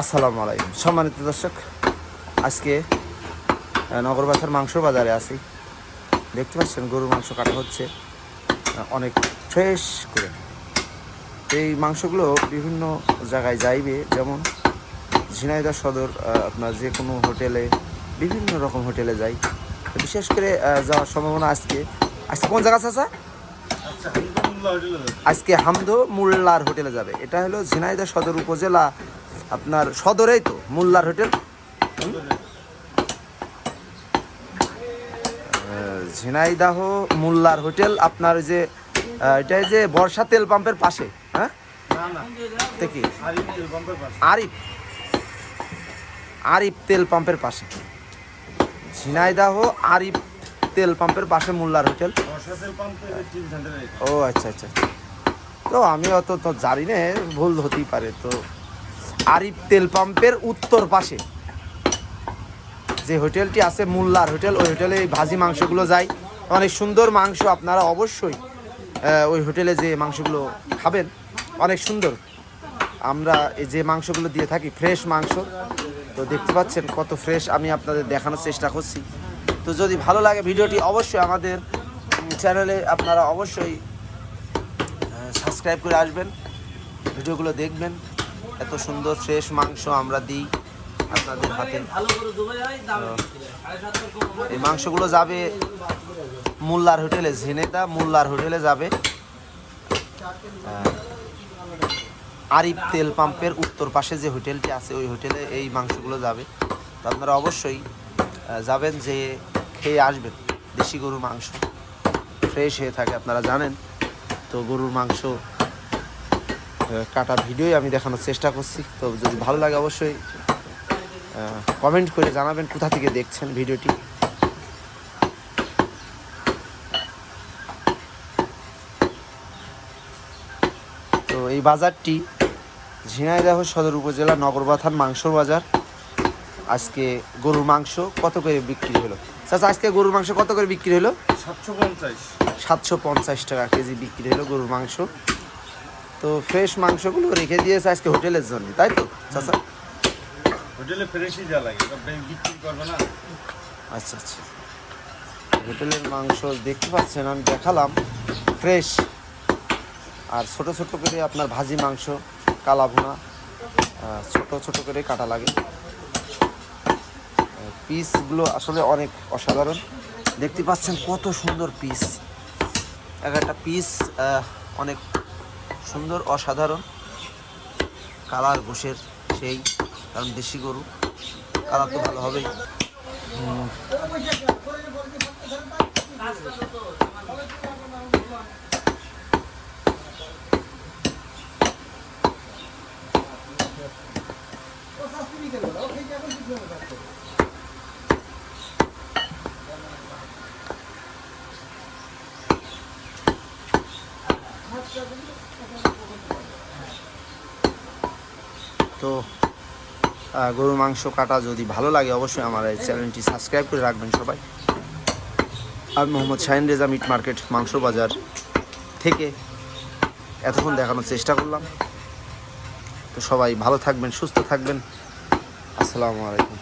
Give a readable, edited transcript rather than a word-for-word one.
আসসালামু আলাইকুম সম্মানিত দর্শক, আজকে নগরবাজার মাংস বাজারে আছি। দেখতে পাচ্ছেন গরুর মাংস কাটা হচ্ছে অনেক ফ্রেশ করে। এই মাংসগুলো বিভিন্ন জায়গায় যাইবে, যেমন ঝিনাইদহ সদর, আপনার যে কোনো হোটেলে, বিভিন্ন রকম হোটেলে যাই। বিশেষ করে যাওয়ার সম্ভাবনা আজকে কোন জায়গা আছে? আজকে হামদো মোল্লার হোটেলে যাবে। এটা হলো ঝিনাইদহ সদর উপজেলা, আপনার সদরেই তো মোল্লার হোটেল। ঝিনাইদহ মোল্লার হোটেল আপনার যে এটাই যে বর্ষা তেল পাম্পের পাশে। হ্যাঁ, দেখি আরিফ তেল পাম্পের পাশে, ঝিনাইদহ আরিফ তেল পাম্পের পাশে মোল্লার হোটেল। ও আচ্ছা আচ্ছা, তো আমি অত তো জানি না, ভুল হতেই পারে। তো আরিফ তেল পাম্পের উত্তর পাশে যে হোটেলটি আছে মোল্লার হোটেল, ওই হোটেলে এই ভাজি মাংসগুলো যায়। অনেক সুন্দর মাংস, আপনারা অবশ্যই ওই হোটেলে যে মাংসগুলো খাবেন অনেক সুন্দর। আমরা এই যে মাংসগুলো দিয়ে থাকি ফ্রেশ মাংস, তো দেখতে পাচ্ছেন কত ফ্রেশ, আমি আপনাদের দেখানোর চেষ্টা করছি। তো যদি ভালো লাগে ভিডিওটি অবশ্যই আমাদের চ্যানেলে আপনারা অবশ্যই সাবস্ক্রাইব করে আসবেন, ভিডিওগুলো দেখবেন। এত সুন্দর ফ্রেশ মাংস আমরা দিই আপনাদের হাতে। এই মাংসগুলো যাবে মোল্লার হোটেলে, ঝিনাইদহ মোল্লার হোটেলে যাবে। আরিফ তেল পাম্পের উত্তর পাশে যে হোটেলটি আছে ওই হোটেলে এই মাংসগুলো যাবে। তো আপনারা অবশ্যই যাবেন, যে খেয়ে আসবেন। দেশি গরুর মাংস ফ্রেশ হয়ে থাকে, আপনারা জানেন। তো গরুর মাংস কাটা ভিডিওই আমি দেখানোর চেষ্টা করছি। তো যদি ভালো লাগে অবশ্যই কমেন্ট করে জানাবেন কোথা থেকে দেখছেন ভিডিওটি। তো এই বাজারটি ঝিনাইদহ সদর উপজেলা নগরবাথান মাংস বাজার। আজকে গরুর মাংস কত করে বিক্রি হলো? চাচা, আজকে গরুর মাংস কত করে বিক্রি হলো? 750 টাকা কেজি বিক্রি হলো গরুর মাংস। তো ফ্রেশ মাংসগুলো রেখে দিয়েছে আজকে হোটেলের জন্য, তাই তো চাচা? হোটেলে ফ্রেশই যা লাগে, বিক্রি করবে না। আচ্ছা আচ্ছা, হোটেলের মাংস দেখতে পাচ্ছেন, আমি দেখালাম ফ্রেশ। আর ছোট ছোট করে আপনার ভাজি মাংস, কালা ভুনা, ছোট ছোট করে কাটা লাগে। পিসগুলো আসলে অনেক অসাধারণ, দেখতে পাচ্ছেন কত সুন্দর পিস। একটা পিস অনেক সুন্দর, অসাধারণ কালার গোশের সেই, কারণ দেশি গরু, কালার তো ভালো হবেই। তো গরুর মাংস কাটা যদি ভালো লাগে অবশ্যই আমার এই চ্যানেলটি সাবস্ক্রাইব করে রাখবেন সবাই। আমি মোহাম্মদ শাহিন রেজা মিট মার্কেট মাংস বাজার থেকে এতক্ষণ দেখানোর চেষ্টা করলাম। তো সবাই ভালো থাকবেন, সুস্থ থাকবেন। আসসালামু আলাইকুম।